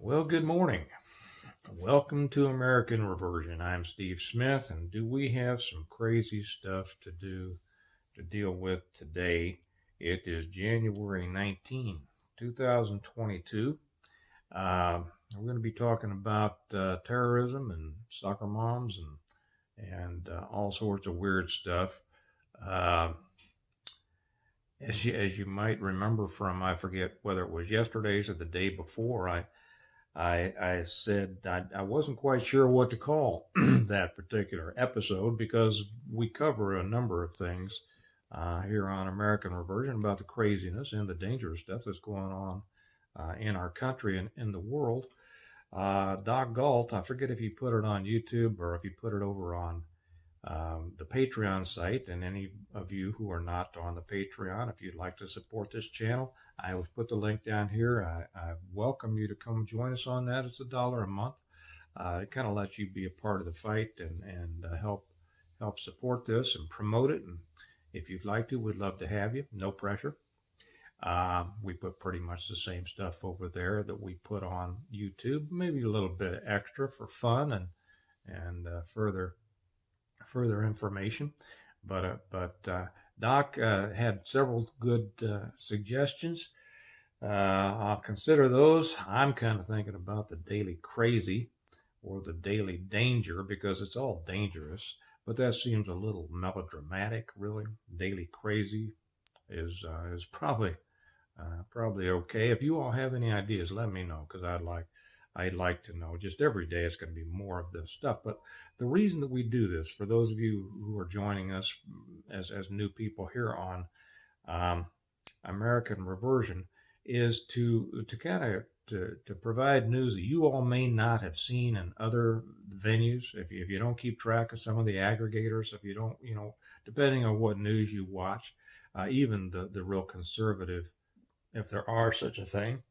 Well, good morning. Welcome to American Reversion. I'm Steve Smith, and do we have some crazy stuff to deal with today? It is January 19, 2022. We're going to be talking about terrorism and soccer moms and all sorts of weird stuff. Uh, as you might remember from, I forget whether it was yesterday's or the day before, I said I wasn't quite sure what to call that particular episode because we cover a number of things here on American Reversion about the craziness and the dangerous stuff that's going on in our country and in the world. Doc Galt, I forget if you put it on YouTube or if you put it over on the Patreon site, and any of you who are not on the Patreon, if you'd like to support this channel, I will put the link down here. I welcome you to come join us on that. It's $1 a month. It kind of lets you be a part of the fight and help support this and promote it. And if you'd like to, we'd love to have you. No pressure. We put pretty much the same stuff over there that we put on YouTube, maybe a little bit extra for fun and further information. But Doc had several good suggestions. I'll consider those. I'm kind of thinking about the daily crazy or the daily danger because it's all dangerous, but that seems a little melodramatic, really. Daily crazy is probably okay. If you all have any ideas, let me know because I'd like to know. Just every day it's going to be more of this stuff. But the reason that we do this, for those of you who are joining us as new people here on American Reversion, is to kind of to provide news that you all may not have seen in other venues. If you don't keep track of some of the aggregators, if you don't, depending on what news you watch, even the real conservative, if there are such a thing,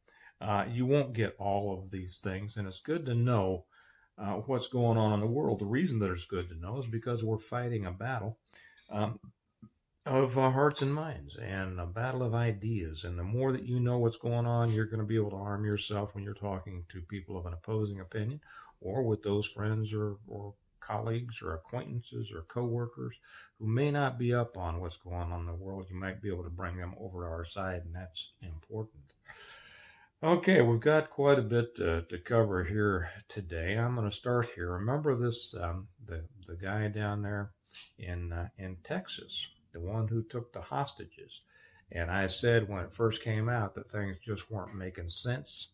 you won't get all of these things, and it's good to know what's going on in the world. The reason that it's good to know is because we're fighting a battle of hearts and minds and a battle of ideas. And the more that you know what's going on, you're going to be able to arm yourself when you're talking to people of an opposing opinion or with those friends or colleagues or acquaintances or coworkers who may not be up on what's going on in the world. You might be able to bring them over to our side, and that's important. Okay, we've got quite a bit to cover here today. I'm going to start here. Remember this, the guy down there in Texas, the one who took the hostages. And I said when it first came out that things just weren't making sense.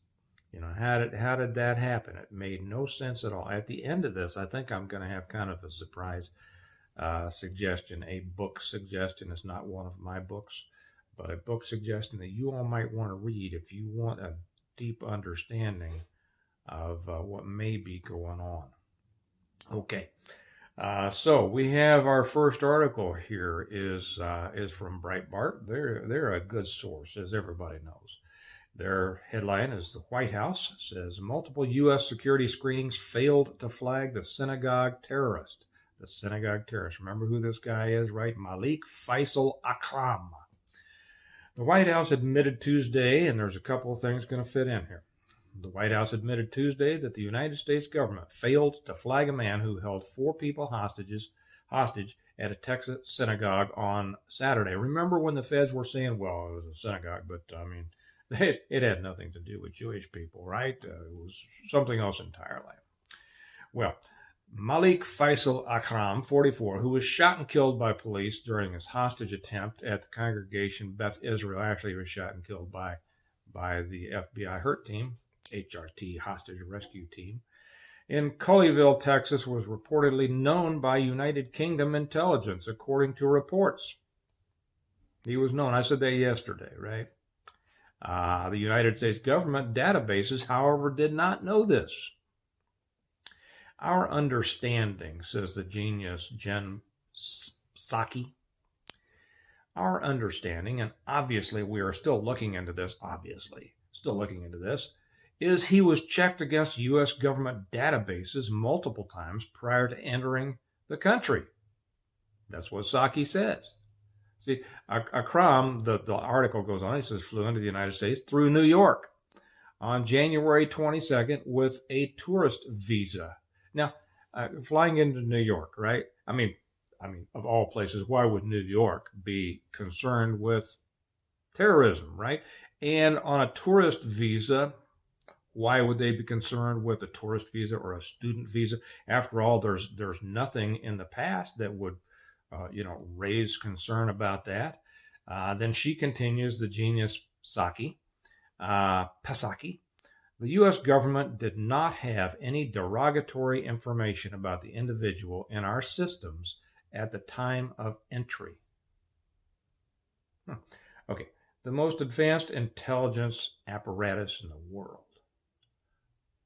How did that happen? It made no sense at all. At the end of this, I think I'm going to have kind of a surprise suggestion, a book suggestion. It's not one of my books, but a book suggestion that you all might want to read if you want a deep understanding of what may be going on. Okay, so we have our first article here is from Breitbart. They're a good source, as everybody knows. Their headline is "The White House says multiple U.S. security screenings failed to flag the synagogue terrorist." The synagogue terrorist. Remember who this guy is, right? Malik Faisal Akram. The White House admitted Tuesday, and there's a couple of things going to fit in here. The White House admitted Tuesday that the United States government failed to flag a man who held 4 people hostage at a Texas synagogue on Saturday. Remember when the feds were saying, well, it was a synagogue, but it had nothing to do with Jewish people, right? It was something else entirely. Well, Malik Faisal Akram, 44, who was shot and killed by police during his hostage attempt at the congregation Beth Israel, actually was shot and killed by the FBI HRT team, HRT, Hostage Rescue Team, in Colleyville, Texas, was reportedly known by United Kingdom intelligence, according to reports. He was known. I said that yesterday, right? The United States government databases, however, did not know this. Our understanding, says the genius Jen Psaki, our understanding, and obviously we are still looking into this, is he was checked against U.S. government databases multiple times prior to entering the country. That's what Psaki says. See, Akram, the article goes on, he says, flew into the United States through New York on January 22nd with a tourist visa. Now, flying into New York, right? I mean, of all places, why would New York be concerned with terrorism, right? And on a tourist visa, why would they be concerned with a tourist visa or a student visa? After all, there's nothing in the past that would, raise concern about that. Then she continues, the genius Pasaki. The U.S. government did not have any derogatory information about the individual in our systems at the time of entry. Okay, the most advanced intelligence apparatus in the world.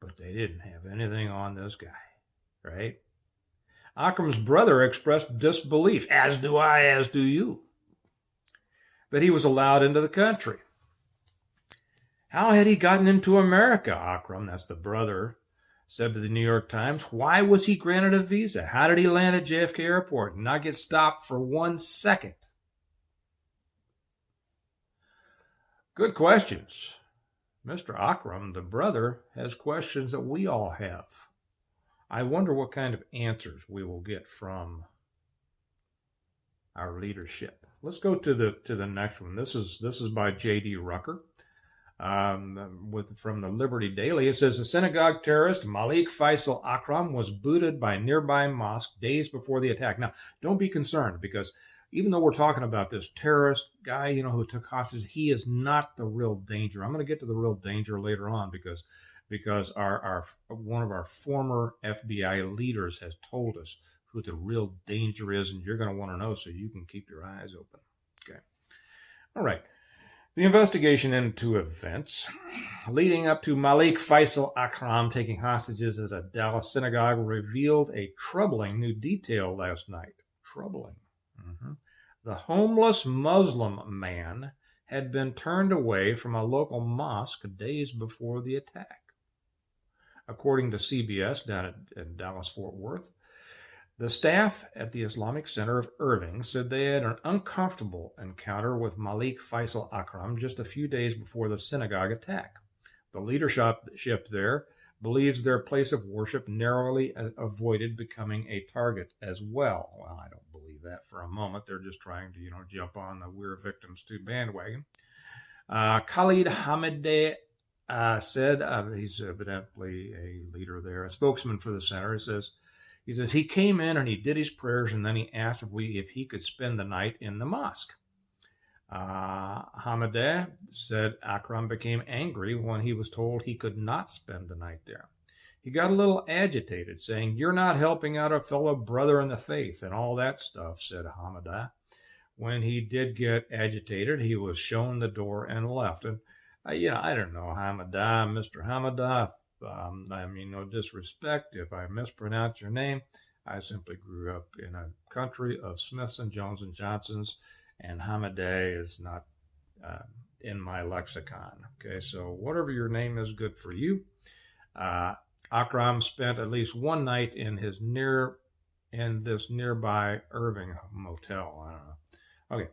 But they didn't have anything on this guy, right? Akram's brother expressed disbelief, as do I, as do you, that he was allowed into the country. How had he gotten into America, Akram, that's the brother, said to the New York Times. Why was he granted a visa? How did he land at JFK Airport and not get stopped for 1 second? Good questions. Mr. Akram, the brother, has questions that we all have. I wonder what kind of answers we will get from our leadership. Let's go to the next one. This is by J.D. Rucker. From the Liberty Daily, it says the synagogue terrorist Malik Faisal Akram was booted by a nearby mosque days before the attack. Now, don't be concerned, because even though we're talking about this terrorist guy, who took hostages, he is not the real danger. I'm going to get to the real danger later on, because our one of our former FBI leaders has told us who the real danger is, and you're going to want to know so you can keep your eyes open. Okay. All right. The investigation into events leading up to Malik Faisal Akram taking hostages at a Dallas synagogue revealed a troubling new detail last night. Troubling. The homeless Muslim man had been turned away from a local mosque days before the attack. According to CBS down at Dallas-Fort Worth, the staff at the Islamic Center of Irving said they had an uncomfortable encounter with Malik Faisal Akram just a few days before the synagogue attack. The leadership there believes their place of worship narrowly avoided becoming a target as well. Well, I don't believe that for a moment. They're just trying to, jump on the we're victims too bandwagon. Khalid Hamideh said, he's evidently a leader there, a spokesman for the center, he says he came in and he did his prayers, and then he asked if he could spend the night in the mosque. Hamideh said Akram became angry when he was told he could not spend the night there. He got a little agitated, saying, "You're not helping out a fellow brother in the faith," and all that stuff, said Hamideh. When he did get agitated, he was shown the door and left. And, I don't know, Hamideh, Mr. Hamideh. No disrespect if I mispronounce your name. I simply grew up in a country of Smiths and Jones and Johnsons, and Hamideh is not in my lexicon. Okay, so whatever your name is, good for you. Akram spent at least one night in this nearby Irving motel. I don't know. Okay,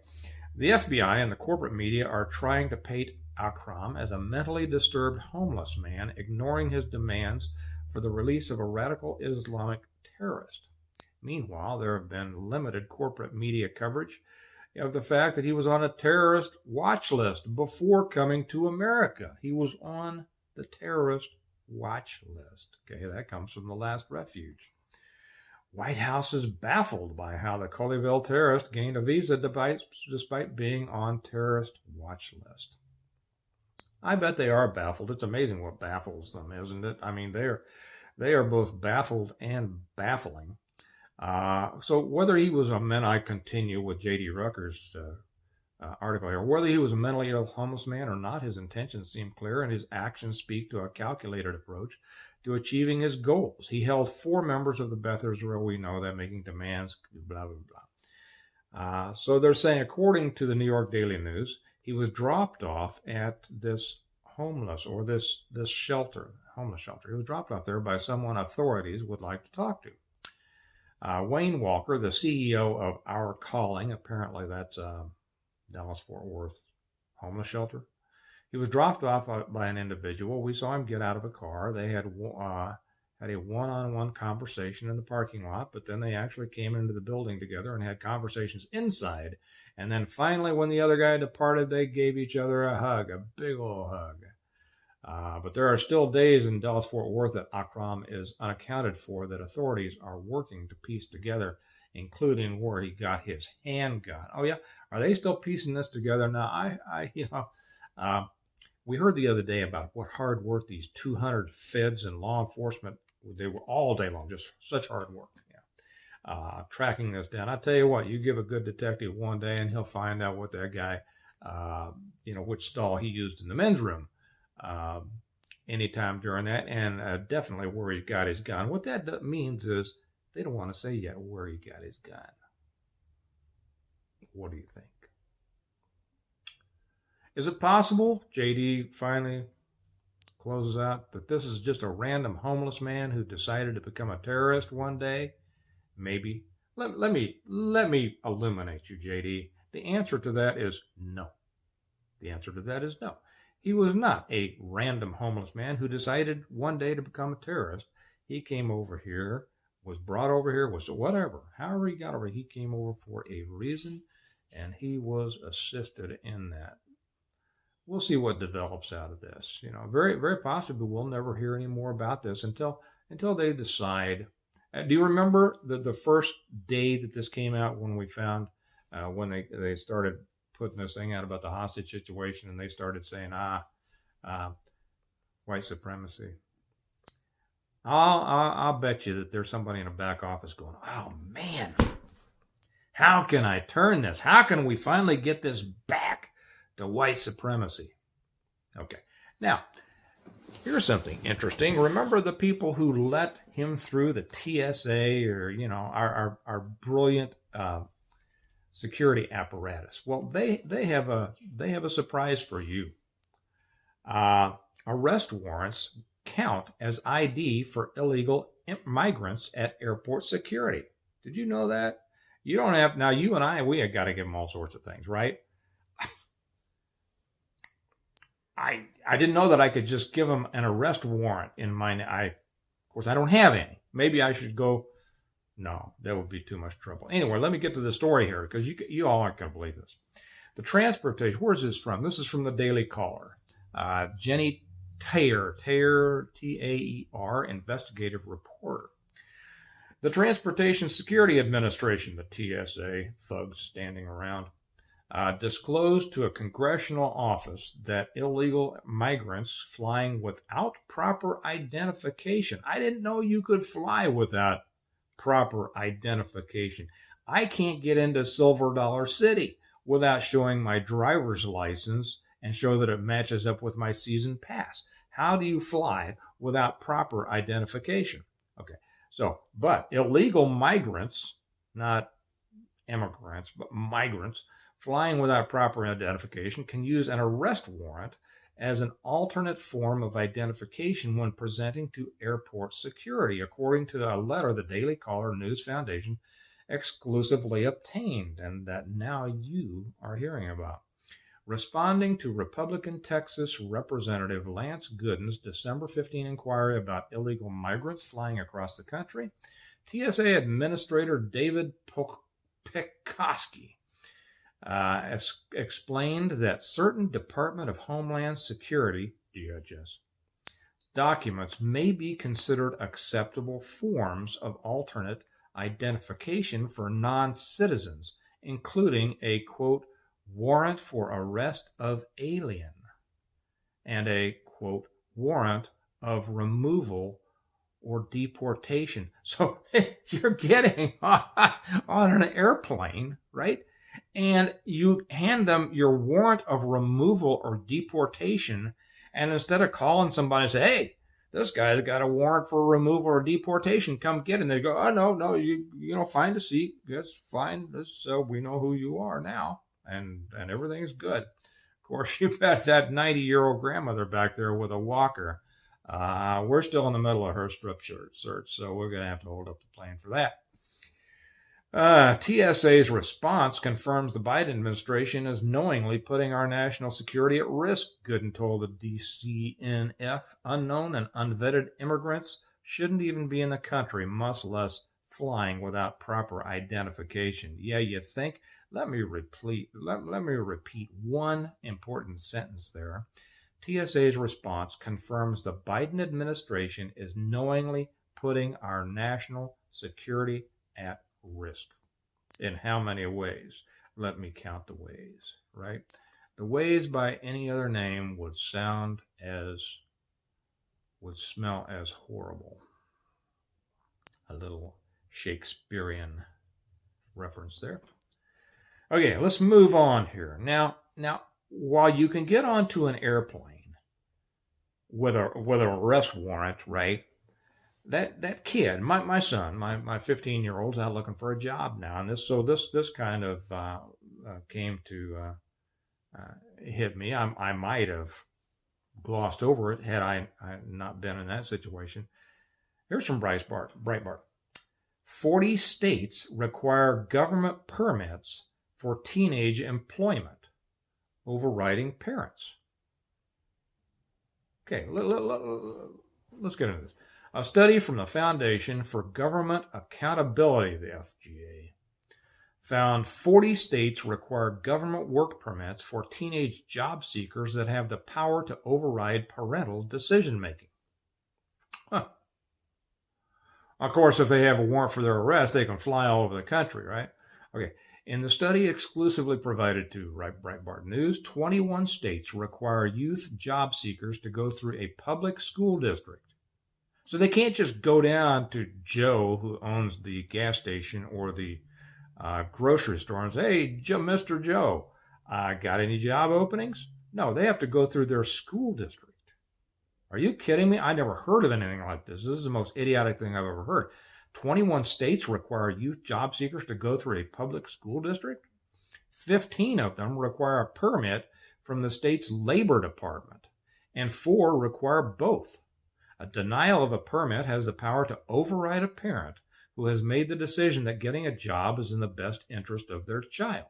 the FBI and the corporate media are trying to paint Akram as a mentally disturbed homeless man, ignoring his demands for the release of a radical Islamic terrorist. Meanwhile, there have been limited corporate media coverage of the fact that he was on a terrorist watch list before coming to America. He was on the terrorist watch list. Okay, that comes from The Last Refuge. White House is baffled by how the Colleyville terrorist gained a visa despite being on terrorist watch list. I bet they are baffled. It's amazing what baffles them, isn't it? I mean, they are both baffled and baffling. So whether he was I continue with J.D. Rucker's article here, whether he was a mentally ill homeless man or not, his intentions seem clear and his actions speak to a calculated approach to achieving his goals. He held 4 members of the Beth Israel, we know that, making demands, blah, blah, blah. So they're saying, according to the New York Daily News, he was dropped off at this homeless shelter. He was dropped off there by someone authorities would like to talk to. Wayne Walker, the CEO of Our Calling, apparently that's Dallas-Fort Worth homeless shelter, He was dropped off by an individual. We saw him get out of a car. They had a one-on-one conversation in the parking lot, but then they actually came into the building together and had conversations inside. And then finally, when the other guy departed, they gave each other a hug, a big old hug. But there are still days in Dallas-Fort Worth that Akram is unaccounted for that authorities are working to piece together, including where he got his handgun. Oh yeah, are they still piecing this together now? We heard the other day about what hard work these 200 feds and law enforcement, they were all day long, just such hard work. Yeah. Tracking this down. I tell you what, you give a good detective one day and he'll find out what that guy, which stall he used in the men's room anytime during that, and definitely where he got his gun. What that means is they don't want to say yet where he got his gun. What do you think? Is it possible, JD finally closes out, that this is just a random homeless man who decided to become a terrorist one day? Maybe. Let me illuminate you, JD. The answer to that is no. The answer to that is no. He was not a random homeless man who decided one day to become a terrorist. He came over here, was brought over here, was whatever. However he got over, he came over for a reason, and he was assisted in that. We'll see what develops out of this. Very, very possibly we'll never hear any more about this until they decide. Do you remember the first day that this came out when we found, when they started putting this thing out about the hostage situation, and they started saying, white supremacy? I'll bet you that there's somebody in the back office going, oh man, how can I turn this? How can we finally get this back to white supremacy? Okay. Now, here's something interesting. Remember the people who let him through the TSA, or our brilliant security apparatus? Well, they have a surprise for you. Arrest warrants count as ID for illegal migrants at airport security. Did you know that? You don't have, now you and I, we have got to give them all sorts of things, right? I didn't know that I could just give them an arrest warrant in my, of course, I don't have any. Maybe I should go. No, that would be too much trouble. Anyway, let me get to the story here, because you all aren't going to believe this. The transportation, where's this from? This is from the Daily Caller. Jenny Taer, T-A-E-R, investigative reporter. The Transportation Security Administration, the TSA, thugs standing around, disclosed to a congressional office that illegal migrants flying without proper identification. I didn't know you could fly without proper identification. I can't get into Silver Dollar City without showing my driver's license and show that it matches up with my season pass. How do you fly without proper identification? Okay, so, but illegal migrants, not immigrants, but migrants, flying without proper identification can use an arrest warrant as an alternate form of identification when presenting to airport security, according to a letter the Daily Caller News Foundation exclusively obtained, and that now you are hearing about. Responding to Republican Texas Representative Lance Gooden's December 15 inquiry about illegal migrants flying across the country, TSA Administrator David Pekoski explained that certain Department of Homeland Security, DHS, documents may be considered acceptable forms of alternate identification for non-citizens, including a, quote, warrant for arrest of alien and a, quote, warrant of removal or deportation. So you're getting on an airplane, right? And you hand them your warrant of removal or deportation, and instead of calling somebody and say, hey, this guy's got a warrant for removal or deportation, come get him. They go, oh, no, you find a seat. Yes, fine. So we know who you are now, and everything's good. Of course, you've got that 90-year-old grandmother back there with a walker. We're still in the middle of her strip search, so we're going to have to hold up the plane for that. TSA's response confirms the Biden administration is knowingly putting our national security at risk, Gooden told the DCNF. Unknown and unvetted immigrants shouldn't even be in the country, much less flying without proper identification. Yeah, you think? Let me repeat one important sentence there. TSA's response confirms the Biden administration is knowingly putting our national security at risk. In how many ways? Let me count the ways, right? The ways by any other name would smell as horrible. A little Shakespearean reference there. Okay, let's move on here. Now, while you can get onto an airplane with an arrest warrant, right? That kid, my son, my 15-year-old's out looking for a job now, and this kind of came to hit me. I might have glossed over it had I not been in that situation. Here's from Breitbart. 40 states require government permits for teenage employment, overriding parents. Okay, let's get into this. A study from the Foundation for Government Accountability, the FGA, found 40 states require government work permits for teenage job seekers that have the power to override parental decision-making. Huh. Of course, if they have a warrant for their arrest, they can fly all over the country, right? Okay. In the study exclusively provided to Breitbart News, 21 states require youth job seekers to go through a public school district. So they can't just go down to Joe, who owns the gas station or the grocery store, and say, hey, Mr. Joe, got any job openings? No, they have to go through their school district. Are you kidding me? I never heard of anything like this. This is the most idiotic thing I've ever heard. 21 states require youth job seekers to go through a public school district. 15 of them require a permit from the state's labor department, and 4 require both. A denial of a permit has the power to override a parent who has made the decision that getting a job is in the best interest of their child.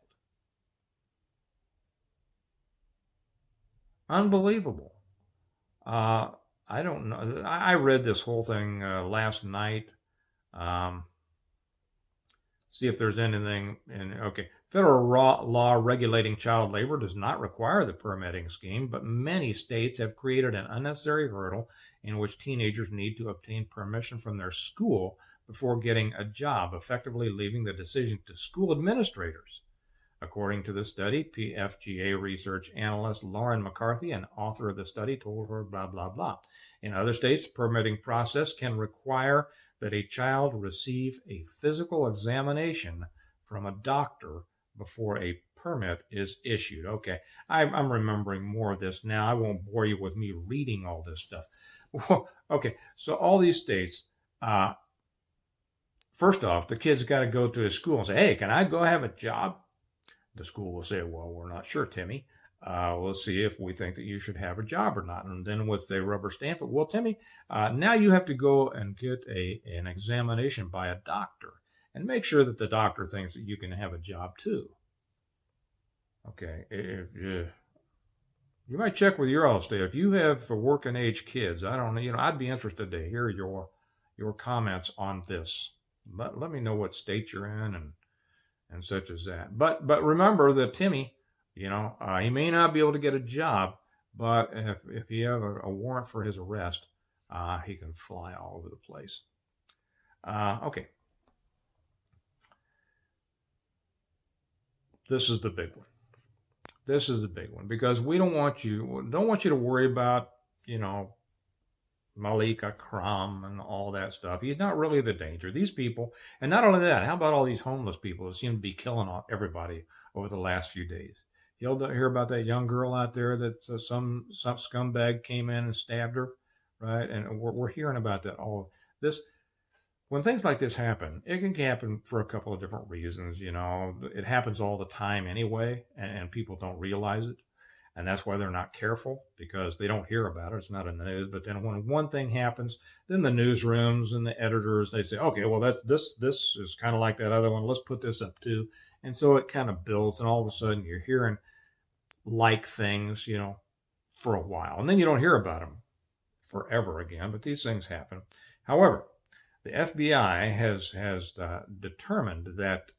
Unbelievable. I don't know. I read this whole thing last night. See if there's anything okay. Federal law regulating child labor does not require the permitting scheme, but many states have created an unnecessary hurdle in which teenagers need to obtain permission from their school before getting a job, effectively leaving the decision to school administrators. According to the study, PFGA research analyst Lauren McCarthy, an author of the study, told her blah, blah, blah. In other states, the permitting process can require that a child receive a physical examination from a doctor before a permit is issued. Okay, I'm remembering more of this now. I won't bore you with me reading all this stuff. Okay, so all these states, first off, the kid's got to go to his school and say, hey, can I go have a job? The school will say, well, we're not sure, Timmy. We'll see if we think that you should have a job or not. And then with the rubber stamp it, well, Timmy, now you have to go and get an examination by a doctor and make sure that the doctor thinks that you can have a job too. Okay. You might check with your own state. If you have working age kids, I don't know, I'd be interested to hear your comments on this. Let me know what state you're in and such as that. But remember that Timmy, he may not be able to get a job, but if you have a warrant for his arrest, he can fly all over the place. Okay. This is the big one. This is the big one because we don't want you to worry about, Malik Akram and all that stuff. He's not really the danger. These people, and not only that, how about all these homeless people that seem to be killing everybody over the last few days? You'll hear about that young girl out there that some scumbag came in and stabbed her, right? And we're hearing about that all this. When things like this happen, it can happen for a couple of different reasons. It happens all the time anyway, and people don't realize it. And that's why they're not careful, because they don't hear about it. It's not in the news. But then when one thing happens, then the newsrooms and the editors, they say, okay, well, this is kind of like that other one. Let's put this up too. And so it kind of builds, and all of a sudden you're hearing like things, for a while. And then you don't hear about them forever again, but these things happen. However, the FBI has determined that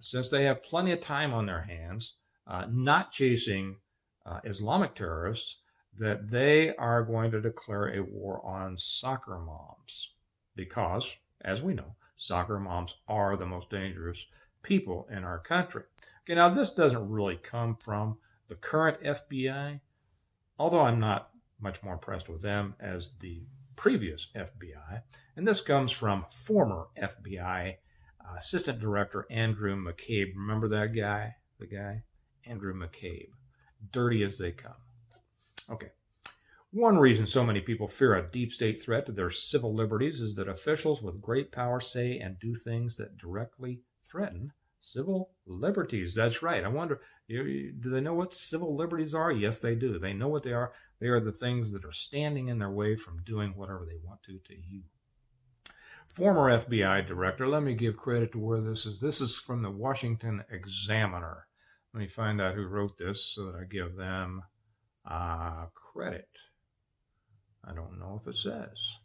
since they have plenty of time on their hands, not chasing Islamic terrorists, that they are going to declare a war on soccer moms. Because, as we know, soccer moms are the most dangerous people in our country. Okay, now this doesn't really come from the current FBI, although I'm not much more impressed with them as the previous FBI. And this comes from former FBI Assistant Director Andrew McCabe. Remember that guy? The guy? Andrew McCabe. Dirty as they come. Okay. One reason so many people fear a deep state threat to their civil liberties is that officials with great power say and do things that directly threaten civil liberties. That's right. I wonder, do they know what civil liberties are? Yes, they do. They know what they are. They are the things that are standing in their way from doing whatever they want to you. Former FBI director, let me give credit to where this is. This is from the Washington Examiner. Let me find out who wrote this so that I give them credit. I don't know if it says.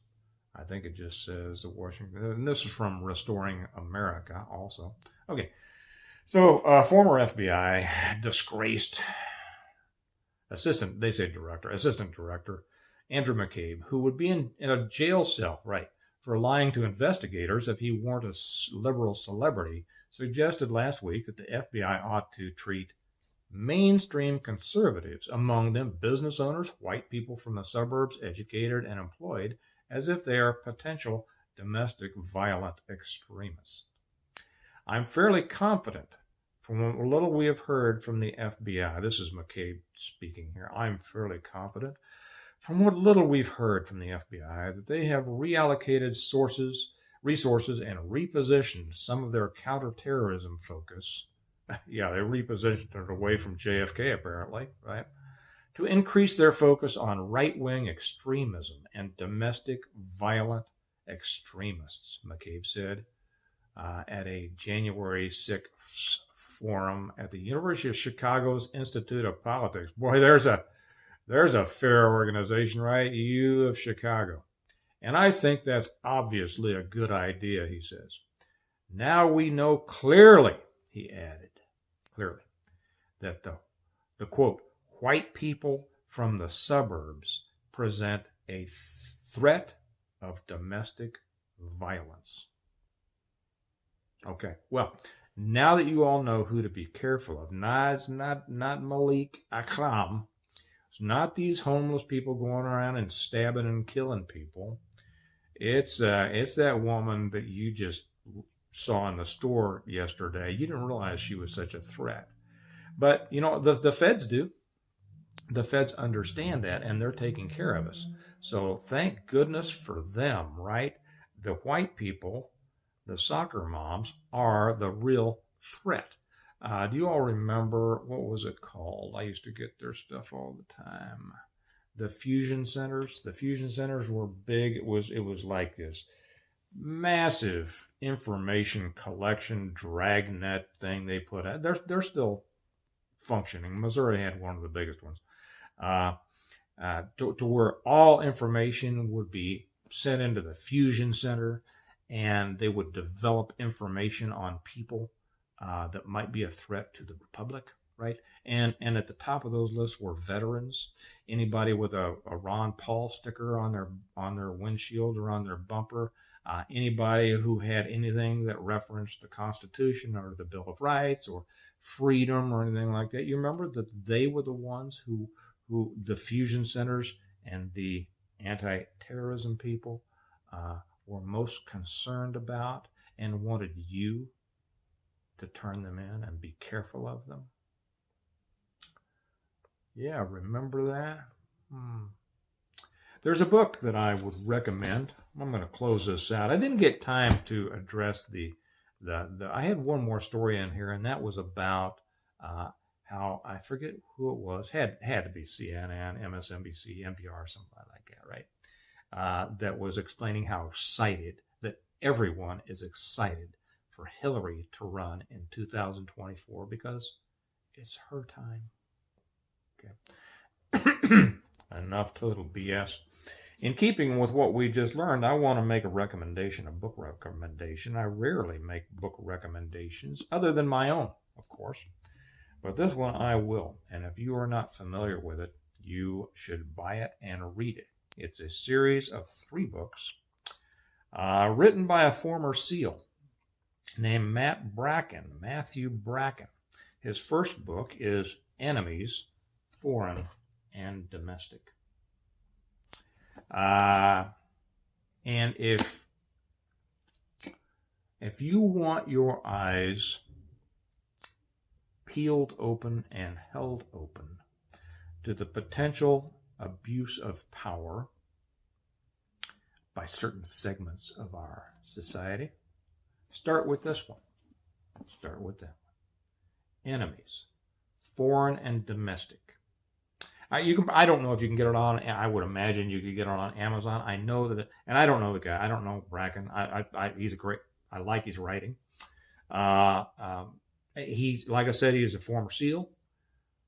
I think it just says the Washington. And this is from Restoring America also. Okay. So, former FBI disgraced assistant director, Andrew McCabe, who would be in a jail cell, right, for lying to investigators if he weren't a liberal celebrity, suggested last week that the FBI ought to treat mainstream conservatives, among them business owners, white people from the suburbs, educated and employed, as if they are potential domestic violent extremists. I'm fairly confident from what little we have heard from the FBI, this is McCabe speaking here, I'm fairly confident from what little we've heard from the FBI that they have reallocated resources and repositioned some of their counterterrorism focus. Yeah, they repositioned it away from JFK apparently, right? To increase their focus on right-wing extremism and domestic violent extremists, McCabe said at a January 6th forum at the University of Chicago's Institute of Politics. Boy, there's a fair organization, right? U of Chicago. And I think that's obviously a good idea, he says. Now we know clearly, he added, that the quote, white people from the suburbs present a threat of domestic violence. Okay, well, now that you all know who to be careful of, it's not Malik Akram, it's not these homeless people going around and stabbing and killing people. It's that woman that you just saw in the store yesterday. You didn't realize she was such a threat. But, the feds do. The feds understand that, and they're taking care of us. So thank goodness for them, right? The white people, the soccer moms, are the real threat. Do you all remember, what was it called? I used to get their stuff all the time. The fusion centers. The fusion centers were big. It was like this massive information collection dragnet thing they put out. They're still functioning. Missouri had one of the biggest ones. To where all information would be sent into the fusion center, and they would develop information on people that might be a threat to the republic, right? And at the top of those lists were veterans, anybody with a Ron Paul sticker on their windshield or on their bumper, anybody who had anything that referenced the Constitution or the Bill of Rights or freedom or anything like that. You remember that they were the ones who the fusion centers and the anti-terrorism people were most concerned about and wanted you to turn them in and be careful of them. Yeah, remember that? There's a book that I would recommend. I'm going to close this out. I didn't get time to address the I had one more story in here, and that was about how, I forget who it was, had to be CNN, MSNBC, NPR, somebody like that, right? That was explaining how excited, that everyone is excited for Hillary to run in 2024 because it's her time. Okay. Enough total BS. In keeping with what we just learned, I want to make a recommendation, a book recommendation. I rarely make book recommendations, other than my own, of course. But this one I will. And if you are not familiar with it, you should buy it and read it. It's a series of 3 books written by a former SEAL named Matthew Bracken. His first book is Enemies, Foreign and Domestic. And if you want your eyes peeled open and held open to the potential abuse of power by certain segments of our society, start with this one. Start with that one. Enemies, Foreign and Domestic. I don't know if you can get it on. I would imagine you could get it on Amazon. I know that, and I don't know the guy. I don't know Bracken. He's a great. I like his writing. He's, like I said, he is a former SEAL.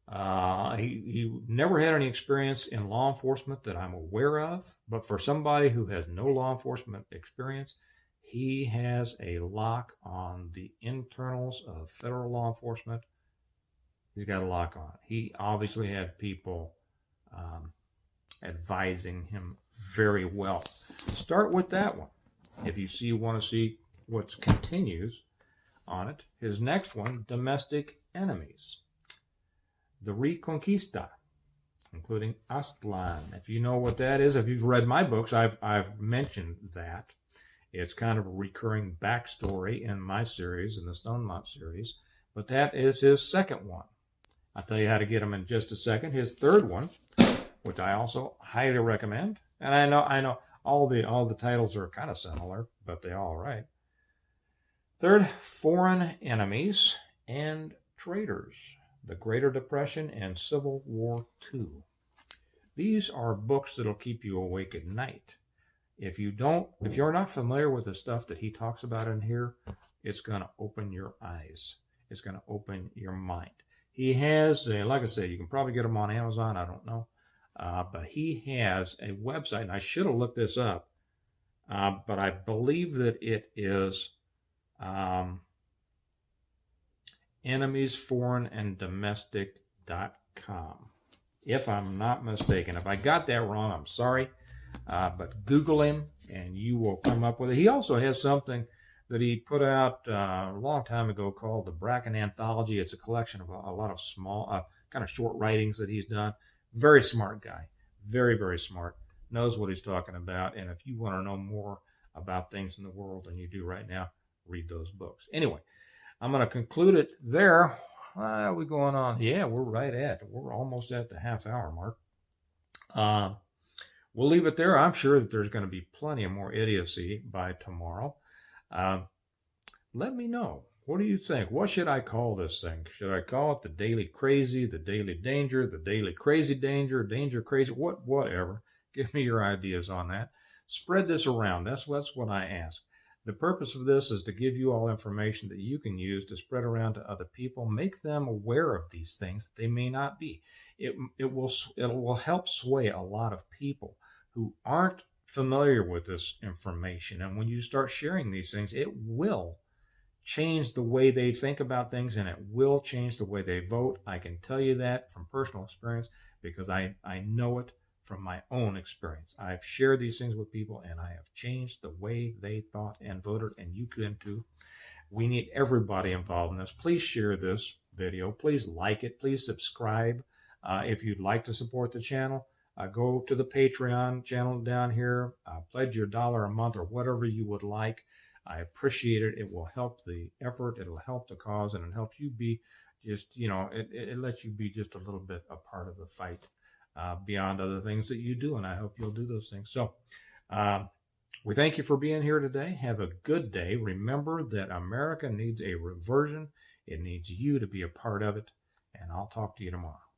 He never had any experience in law enforcement that I'm aware of. But for somebody who has no law enforcement experience, he has a lock on the internals of federal law enforcement. He's got a lock on. He obviously had people advising him very well. Start with that one. If you want to see what continues on it. His next one, Domestic Enemies. The Reconquista, including Aztlan. If you know what that is, if you've read my books, I've mentioned that. It's kind of a recurring backstory in my series, in the Stonemont series. But that is his second one. I'll tell you how to get him in just a second. His third one, which I also highly recommend, and I know all the titles are kind of similar, but they're all right. Third, Foreign Enemies and Traitors: The Greater Depression and Civil War II. These are books that'll keep you awake at night. If you're not familiar with the stuff that he talks about in here, it's going to open your eyes. It's going to open your mind. He has, like I said, you can probably get them on Amazon. I don't know. But he has a website, and I should have looked this up, but I believe that it is enemiesforeignanddomestic.com. If I'm not mistaken. If I got that wrong, I'm sorry. But Google him, and you will come up with it. He also has something that he put out a long time ago called the Bracken Anthology. It's a collection of a lot of small, kind of short writings that he's done. Very smart guy. Very, very smart. Knows what he's talking about. And if you want to know more about things in the world than you do right now, read those books. Anyway, I'm going to conclude it there. How are we going on? Yeah, we're almost at the half-hour mark. We'll leave it there. I'm sure that there's going to be plenty of more idiocy by tomorrow. Let me know. What do you think? What should I call this thing? Should I call it the Daily Crazy, the Daily Danger, the Daily Crazy Danger, Danger Crazy, whatever? Give me your ideas on that. Spread this around. That's what I ask. The purpose of this is to give you all information that you can use to spread around to other people, make them aware of these things that they may not be. It will help sway a lot of people who aren't familiar with this information. And when you start sharing these things, it will change the way they think about things, and it will change the way they vote. I can tell you that from personal experience because I know it from my own experience. I've shared these things with people, and I have changed the way they thought and voted, and you can too. We need everybody involved in this. Please share this video. Please like it. Please subscribe. If you'd like to support the channel, go to the Patreon channel down here. Pledge your $1 a month or whatever you would like. I appreciate it. It will help the effort. It'll help the cause, and it helps you be just, it lets you be just a little bit a part of the fight beyond other things that you do, and I hope you'll do those things. So we thank you for being here today. Have a good day. Remember that America needs a reversion. It needs you to be a part of it. and I'll talk to you tomorrow.